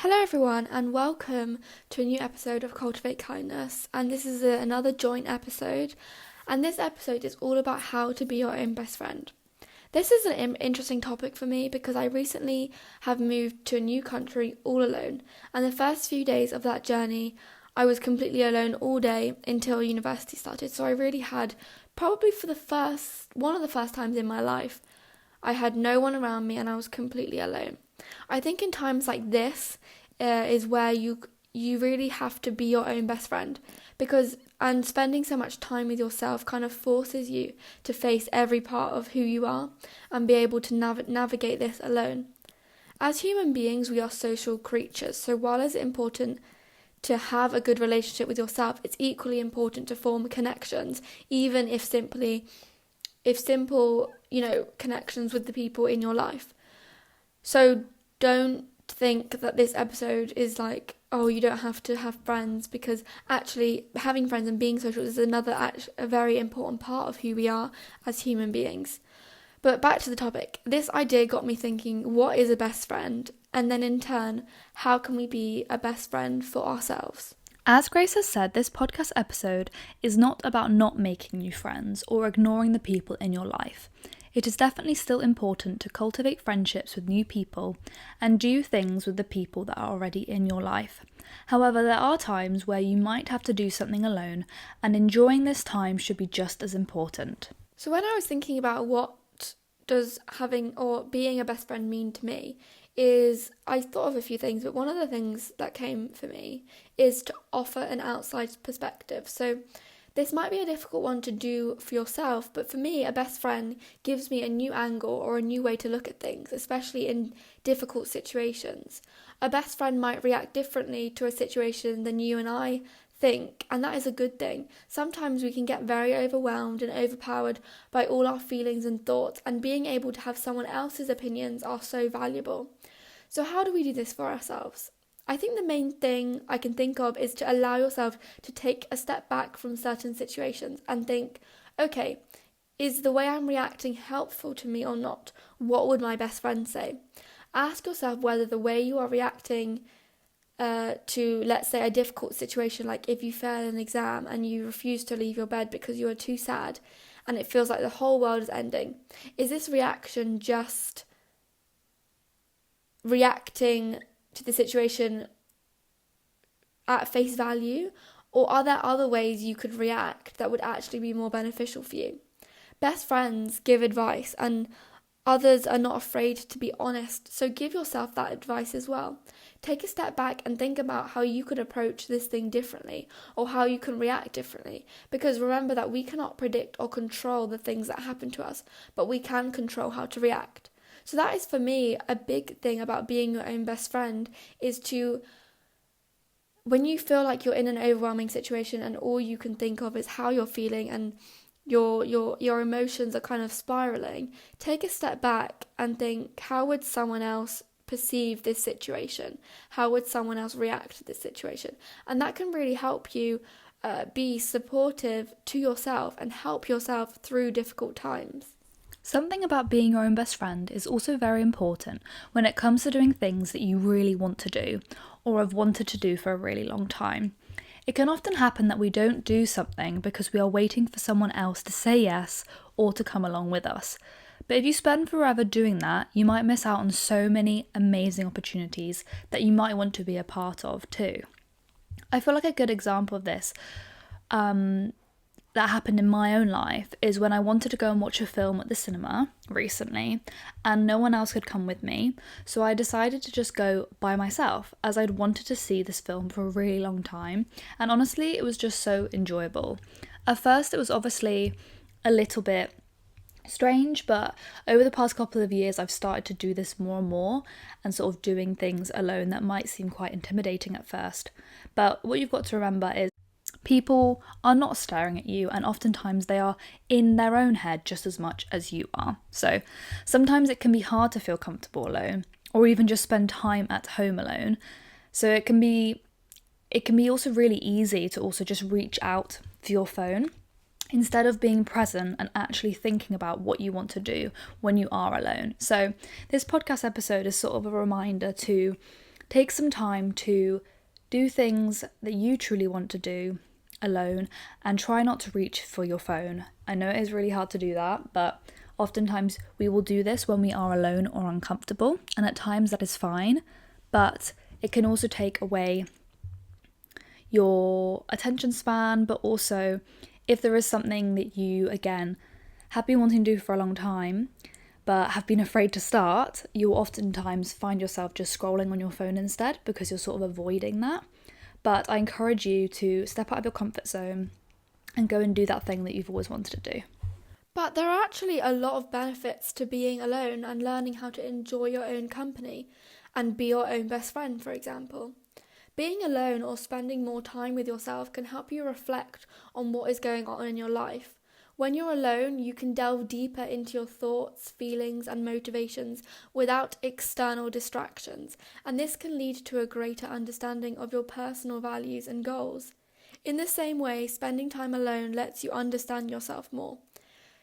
Hello everyone and welcome to a new episode of Cultivate Kindness, and this is another joint episode, and this episode is all about how to be your own best friend. This is an interesting topic for me because I recently have moved to a new country all alone, and the first few days of that journey I was completely alone all day until university started. So I really had, probably for one of the first times in my life, I had no one around me and I was completely alone. I think in times like this is where you really have to be your own best friend, and spending so much time with yourself kind of forces you to face every part of who you are and be able to navigate this alone. As human beings, we are social creatures, so while it's important to have a good relationship with yourself, it's equally important to form connections, even if simple, connections with the people in your life. So don't think that this episode is like, oh, you don't have to have friends, because actually having friends and being social is a very important part of who we are as human beings. But back to the topic. This idea got me thinking, what is a best friend? And then in turn, how can we be a best friend for ourselves? As Grace has said, this podcast episode is not about not making new friends or ignoring the people in your life. It is definitely still important to cultivate friendships with new people and do things with the people that are already in your life. However, there are times where you might have to do something alone, and enjoying this time should be just as important. So when I was thinking about what does having or being a best friend mean to me, is I thought of a few things, but one of the things that came for me is to offer an outside perspective. So this might be a difficult one to do for yourself, but for me, a best friend gives me a new angle or a new way to look at things, especially in difficult situations. A best friend might react differently to a situation than you and I think, and that is a good thing. Sometimes we can get very overwhelmed and overpowered by all our feelings and thoughts, and being able to have someone else's opinions are so valuable. So how do we do this for ourselves? I think the main thing I can think of is to allow yourself to take a step back from certain situations and think, okay, is the way I'm reacting helpful to me or not? What would my best friend say? Ask yourself whether the way you are reacting to, let's say, a difficult situation, like if you fail an exam and you refuse to leave your bed because you are too sad and it feels like the whole world is ending. Is this reaction just reacting to the situation at face value, or are there other ways you could react that would actually be more beneficial for you? Best friends give advice, and others are not afraid to be honest, so give yourself that advice as well. Take a step back and think about how you could approach this thing differently, or how you can react differently, because remember that we cannot predict or control the things that happen to us, but we can control how to react. So that is, for me, a big thing about being your own best friend, is to, when you feel like you're in an overwhelming situation and all you can think of is how you're feeling and your emotions are kind of spiraling, take a step back and think, how would someone else perceive this situation? How would someone else react to this situation? And that can really help you be supportive to yourself and help yourself through difficult times. Something about being your own best friend is also very important when it comes to doing things that you really want to do or have wanted to do for a really long time. It can often happen that we don't do something because we are waiting for someone else to say yes or to come along with us. But if you spend forever doing that, you might miss out on so many amazing opportunities that you might want to be a part of too. I feel like a good example of this that happened in my own life is when I wanted to go and watch a film at the cinema recently, and no one else could come with me, so I decided to just go by myself, as I'd wanted to see this film for a really long time, and honestly it was just so enjoyable. At first it was obviously a little bit strange, but over the past couple of years I've started to do this more and more, and sort of doing things alone that might seem quite intimidating at first. But what you've got to remember is people are not staring at you, and oftentimes they are in their own head just as much as you are. So sometimes it can be hard to feel comfortable alone, or even just spend time at home alone. So it can be also really easy to also just reach out for your phone instead of being present and actually thinking about what you want to do when you are alone. So this podcast episode is sort of a reminder to Take some time to do things that you truly want to do alone and try not to reach for your phone. I know it is really hard to do that, but oftentimes we will do this when we are alone or uncomfortable, and at times that is fine, but it can also take away your attention span. But also, if there is something that you, again, have been wanting to do for a long time but have been afraid to start, you'll oftentimes find yourself just scrolling on your phone instead because you're sort of avoiding that. But I encourage you to step out of your comfort zone and go and do that thing that you've always wanted to do. But there are actually a lot of benefits to being alone and learning how to enjoy your own company and be your own best friend, for example. Being alone or spending more time with yourself can help you reflect on what is going on in your life. When you're alone, you can delve deeper into your thoughts, feelings, and motivations without external distractions, and this can lead to a greater understanding of your personal values and goals. In the same way, spending time alone lets you understand yourself more.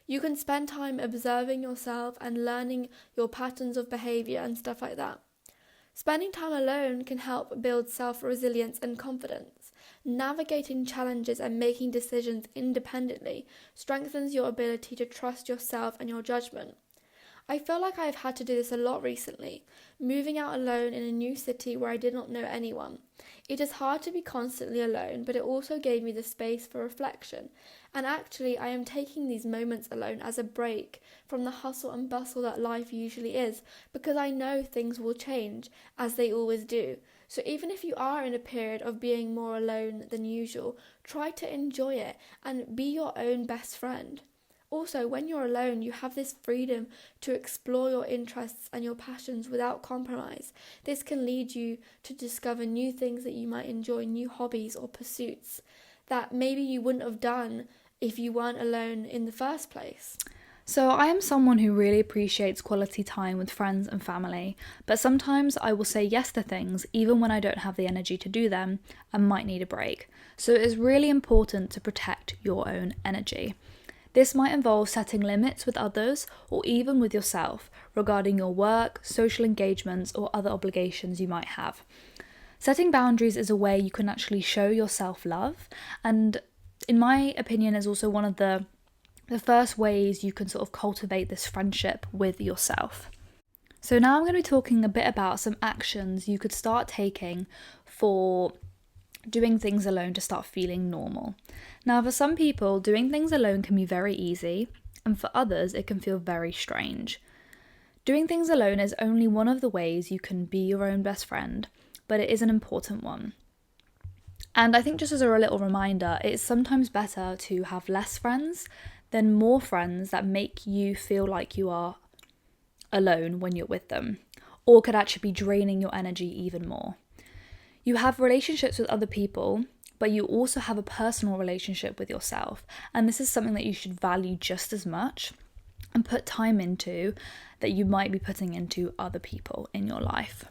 You can spend time observing yourself and learning your patterns of behavior and stuff like that. Spending time alone can help build self-resilience and confidence. Navigating challenges and making decisions independently strengthens your ability to trust yourself and your judgment. I feel like I've had to do this a lot recently, moving out alone in a new city where I did not know anyone. It is hard to be constantly alone, but it also gave me the space for reflection. And actually, I am taking these moments alone as a break from the hustle and bustle that life usually is, because I know things will change, as they always do. So even if you are in a period of being more alone than usual, try to enjoy it and be your own best friend. Also, when you're alone, you have this freedom to explore your interests and your passions without compromise. This can lead you to discover new things that you might enjoy, new hobbies or pursuits that maybe you wouldn't have done if you weren't alone in the first place. So I am someone who really appreciates quality time with friends and family, but sometimes I will say yes to things even when I don't have the energy to do them and might need a break. So it is really important to protect your own energy. This might involve setting limits with others or even with yourself regarding your work, social engagements, or other obligations you might have. Setting boundaries is a way you can actually show your self-love, and in my opinion is also one of the first ways you can sort of cultivate this friendship with yourself. So now I'm going to be talking a bit about some actions you could start taking for doing things alone to start feeling normal. Now, for some people, doing things alone can be very easy, and for others, it can feel very strange. Doing things alone is only one of the ways you can be your own best friend, but it is an important one. And I think just as a little reminder, it's sometimes better to have less friends than more friends that make you feel like you are alone when you're with them, or could actually be draining your energy even more. You have relationships with other people, but you also have a personal relationship with yourself, and this is something that you should value just as much and put time into that you might be putting into other people in your life.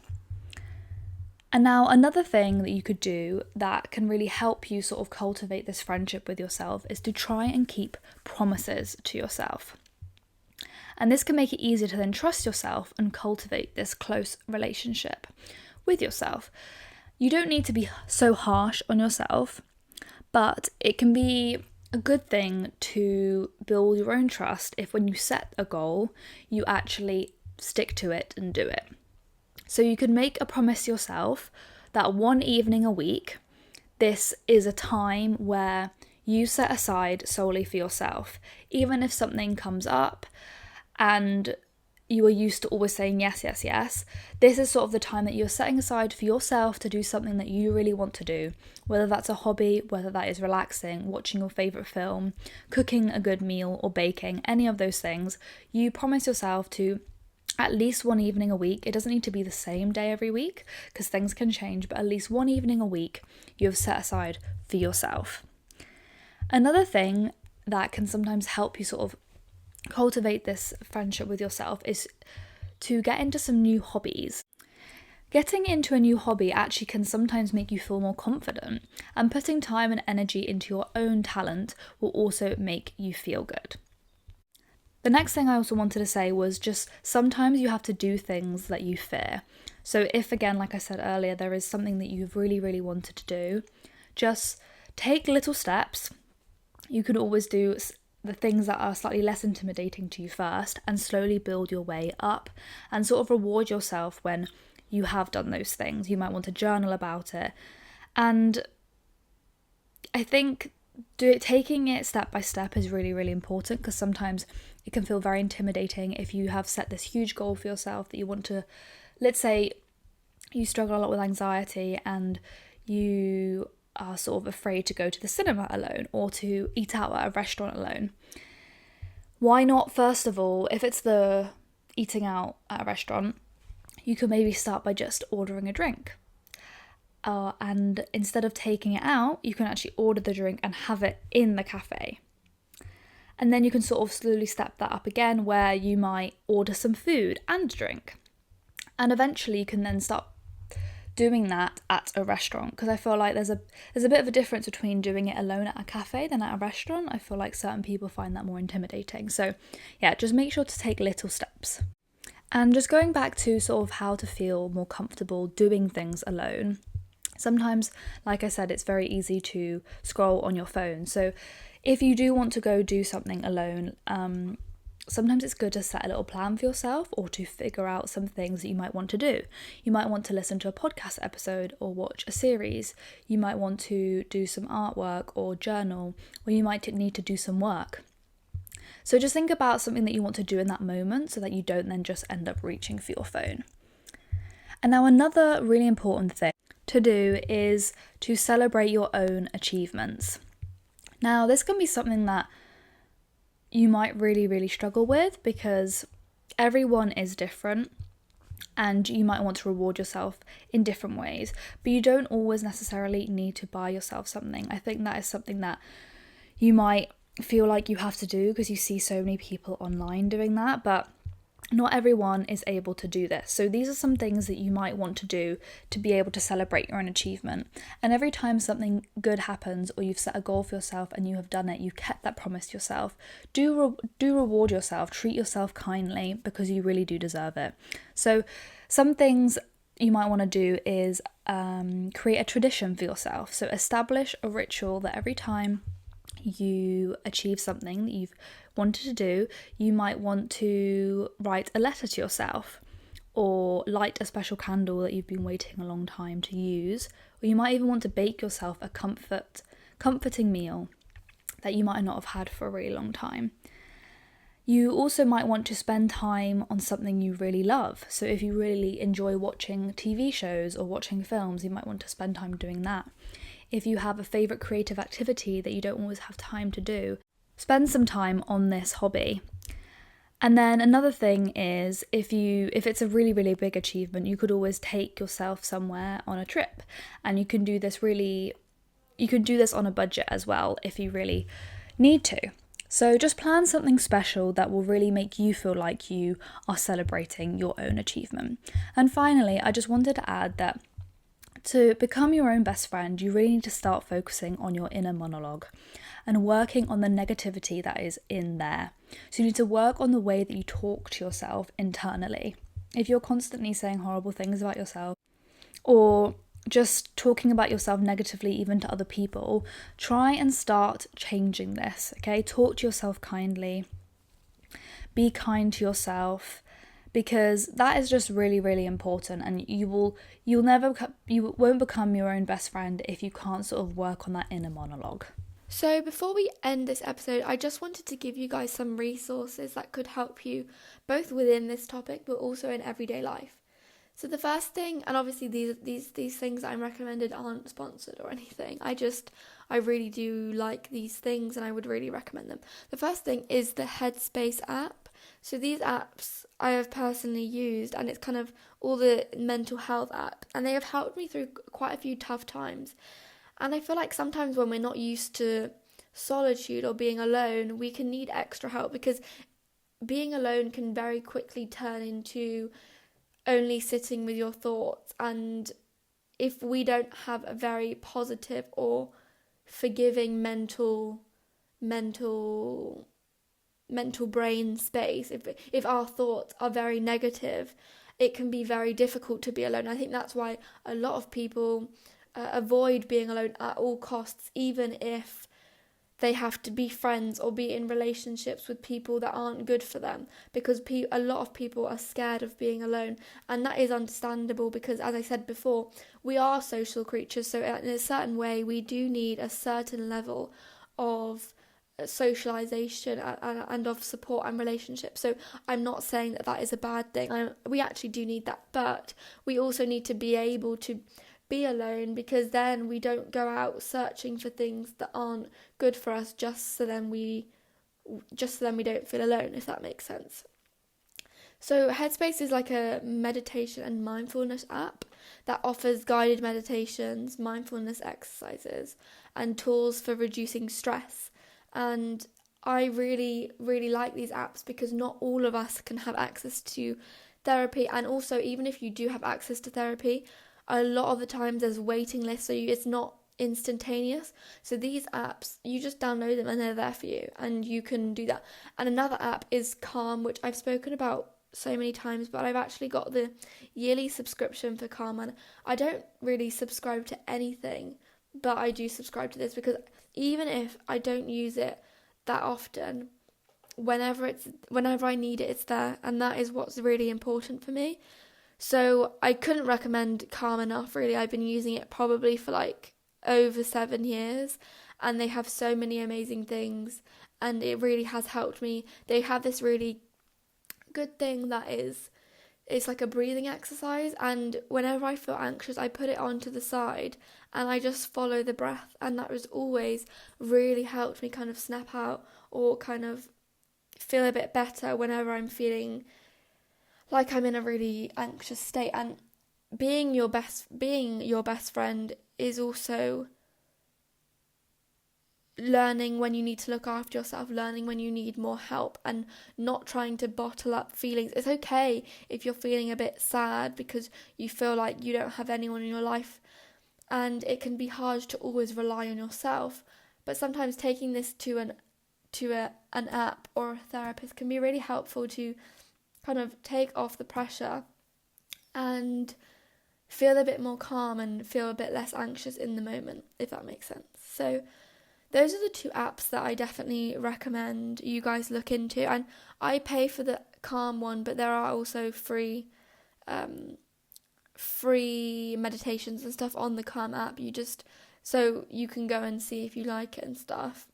And now another thing that you could do that can really help you sort of cultivate this friendship with yourself is to try and keep promises to yourself. And this can make it easier to then trust yourself and cultivate this close relationship with yourself. You don't need to be so harsh on yourself, but it can be a good thing to build your own trust if when you set a goal, you actually stick to it and do it. So you can make a promise yourself that one evening a week, this is a time where you set aside solely for yourself. Even if something comes up and you are used to always saying yes, yes, yes, this is sort of the time that you're setting aside for yourself to do something that you really want to do, whether that's a hobby, whether that is relaxing, watching your favourite film, cooking a good meal, or baking, any of those things. You promise yourself to at least one evening a week. It doesn't need to be the same day every week because things can change, but at least one evening a week you have set aside for yourself. Another thing that can sometimes help you sort of cultivate this friendship with yourself is to get into some new hobbies. Getting into a new hobby actually can sometimes make you feel more confident, and putting time and energy into your own talent will also make you feel good. The next thing I also wanted to say was just sometimes you have to do things that you fear. So if, again, like I said earlier, there is something that you've really, really wanted to do, just take little steps. You can always do the things that are slightly less intimidating to you first and slowly build your way up and sort of reward yourself when you have done those things. You might want to journal about it. And I think taking it step by step is really, really important, because sometimes it can feel very intimidating if you have set this huge goal for yourself that you want to, let's say you struggle a lot with anxiety and you are sort of afraid to go to the cinema alone or to eat out at a restaurant alone. Why not, first of all, if it's the eating out at a restaurant, you could maybe start by just ordering a drink. And instead of taking it out, you can actually order the drink and have it in the cafe. And then you can sort of slowly step that up again, where you might order some food and drink. And eventually you can then start doing that at a restaurant, because I feel like there's a bit of a difference between doing it alone at a cafe than at a restaurant. I feel like certain people find that more intimidating. So yeah, just make sure to take little steps. And just going back to sort of how to feel more comfortable doing things alone. Sometimes, like I said, it's very easy to scroll on your phone. So if you do want to go do something alone, sometimes it's good to set a little plan for yourself or to figure out some things that you might want to do. You might want to listen to a podcast episode or watch a series. You might want to do some artwork or journal, or you might need to do some work. So just think about something that you want to do in that moment so that you don't then just end up reaching for your phone. And now another really important thing to do is to celebrate your own achievements. Now, this can be something that you might really, really struggle with, because everyone is different and you might want to reward yourself in different ways, but you don't always necessarily need to buy yourself something. I think that is something that you might feel like you have to do because you see so many people online doing that, but not everyone is able to do this. So these are some things that you might want to do to be able to celebrate your own achievement. And every time something good happens or you've set a goal for yourself and you have done it, you've kept that promise to yourself, do reward yourself, treat yourself kindly, because you really do deserve it. So some things you might want to do is create a tradition for yourself. So establish a ritual that every time you achieve something that you've wanted to do, you might want to write a letter to yourself or light a special candle that you've been waiting a long time to use, or you might even want to bake yourself a comforting meal that you might not have had for a really long time. You also might want to spend time on something you really love. So if you really enjoy watching TV shows or watching films, you might want to spend time doing that. If you have a favourite creative activity that you don't always have time to do, spend some time on this hobby. And then another thing is, if it's a really, really big achievement, you could always take yourself somewhere on a trip. And you can do this on a budget as well if you really need to. So just plan something special that will really make you feel like you are celebrating your own achievement. And finally, I just wanted to add that to become your own best friend, you really need to start focusing on your inner monologue and working on the negativity that is in there. So you need to work on the way that you talk to yourself internally. If you're constantly saying horrible things about yourself or just talking about yourself negatively even to other people, try and start changing this, okay? Talk to yourself kindly. Be kind to yourself, because that is just really, really important, and you won't become your own best friend if you can't sort of work on that inner monologue. So before we end this episode, I just wanted to give you guys some resources that could help you both within this topic but also in everyday life. So the first thing, and obviously these things I'm recommended aren't sponsored or anything, I really do like these things and I would really recommend them. The first thing is the Headspace app. So these apps I have personally used, and it's kind of all the mental health app, and they have helped me through quite a few tough times. And I feel like sometimes when we're not used to solitude or being alone, we can need extra help, because being alone can very quickly turn into only sitting with your thoughts. And if we don't have a very positive or forgiving mental brain space, if our thoughts are very negative, it can be very difficult to be alone. I think that's why a lot of people avoid being alone at all costs, even if they have to be friends or be in relationships with people that aren't good for them, because a lot of people are scared of being alone, and that is understandable because, as I said before, we are social creatures, so in a certain way we do need a certain level of socialization and of support and relationships. So I'm not saying that is a bad thing. We actually do need that, but we also need to be able to be alone, because then we don't go out searching for things that aren't good for us just so then we don't feel alone, if that makes sense. So Headspace is like a meditation and mindfulness app that offers guided meditations, mindfulness exercises, and tools for reducing stress. And I really, really like these apps because not all of us can have access to therapy, and also even if you do have access to therapy, a lot of the times there's waiting lists, so it's not instantaneous. So these apps, you just download them and they're there for you, and you can do that. And another app is Calm, which I've spoken about so many times, but I've actually got the yearly subscription for Calm, and I don't really subscribe to anything, but I do subscribe to this because even if I don't use it that often, whenever I need it, it's there, and that is what's really important for me. So I couldn't recommend Calm enough, really. I've been using it probably for like over 7 years, and they have so many amazing things, and it really has helped me. They have this really good thing that it's like a breathing exercise, and whenever I feel anxious, I put it on to the side and I just follow the breath, and that has always really helped me kind of snap out or kind of feel a bit better whenever I'm feeling like I'm in a really anxious state. And being your best friend is also learning when you need to look after yourself, learning when you need more help, and not trying to bottle up feelings. It's okay if you're feeling a bit sad because you feel like you don't have anyone in your life, and it can be hard to always rely on yourself, but sometimes taking this to an app or a therapist can be really helpful to kind of take off the pressure and feel a bit more calm and feel a bit less anxious in the moment, if that makes sense. So those are the 2 apps that I definitely recommend you guys look into. And I pay for the Calm one, but there are also free meditations and stuff on the Calm app. So you can go and see if you like it and stuff.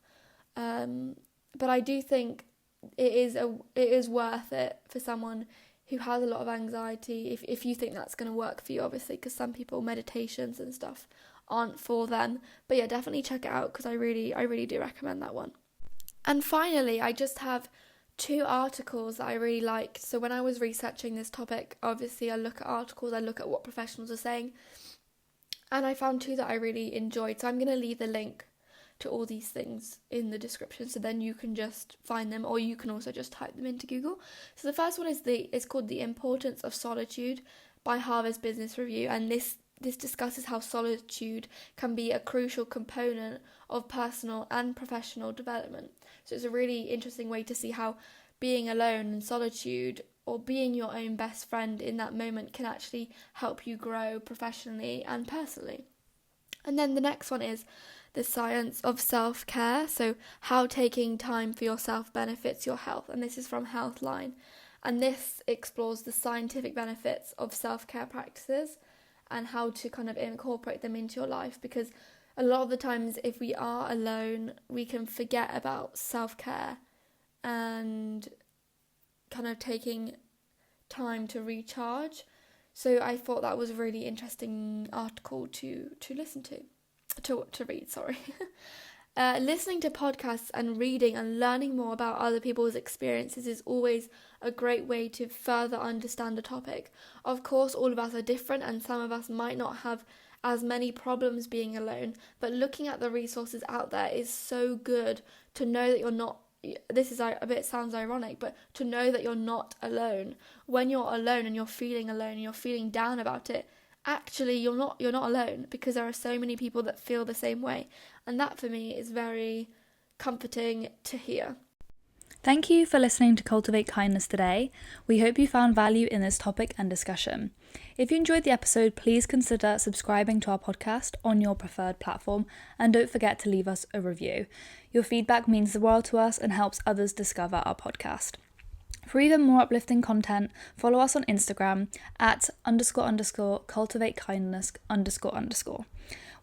But I do think it is worth it for someone who has a lot of anxiety, if you think that's going to work for you, obviously, because some people, meditations and stuff aren't for them. But yeah, definitely check it out because I really do recommend that one. And finally, I just have 2 articles that I really liked. So when I was researching this topic, obviously I look at articles, I look at what professionals are saying, and I found 2 that I really enjoyed. So I'm going to leave the link to all these things in the description, so then you can just find them, or you can also just type them into Google. So the first one is called The Importance of Solitude by Harvard Business Review, and this discusses how solitude can be a crucial component of personal and professional development. So it's a really interesting way to see how being alone and solitude, or being your own best friend in that moment, can actually help you grow professionally and personally. And then the next one is The Science of Self-Care, so how taking time for yourself benefits your health, and this is from Healthline. And this explores the scientific benefits of self-care practices and how to kind of incorporate them into your life, because a lot of the times if we are alone, we can forget about self-care and kind of taking time to recharge. So I thought that was a really interesting article to listen to read. Listening to podcasts and reading and learning more about other people's experiences is always a great way to further understand a topic. Of course, all of us are different, and some of us might not have as many problems being alone, but looking at the resources out there is so good to know that you're not. This is a bit sounds ironic, but to know that you're not alone. When you're alone and you're feeling alone and you're feeling down about it, actually you're not alone, because there are so many people that feel the same way, and that for me is very comforting to hear. Thank you for listening to Cultivate Kindness today. We hope you found value in this topic and discussion. If you enjoyed the episode, please consider subscribing to our podcast on your preferred platform, and don't forget to leave us a review. Your feedback means the world to us and helps others discover our podcast. For even more uplifting content, follow us on Instagram at __cultivate_kindness__.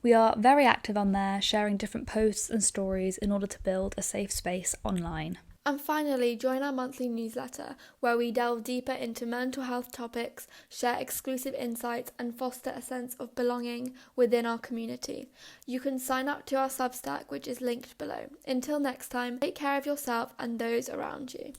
We are very active on there, sharing different posts and stories in order to build a safe space online. And finally, join our monthly newsletter where we delve deeper into mental health topics, share exclusive insights, and foster a sense of belonging within our community. You can sign up to our Substack, which is linked below. Until next time, take care of yourself and those around you.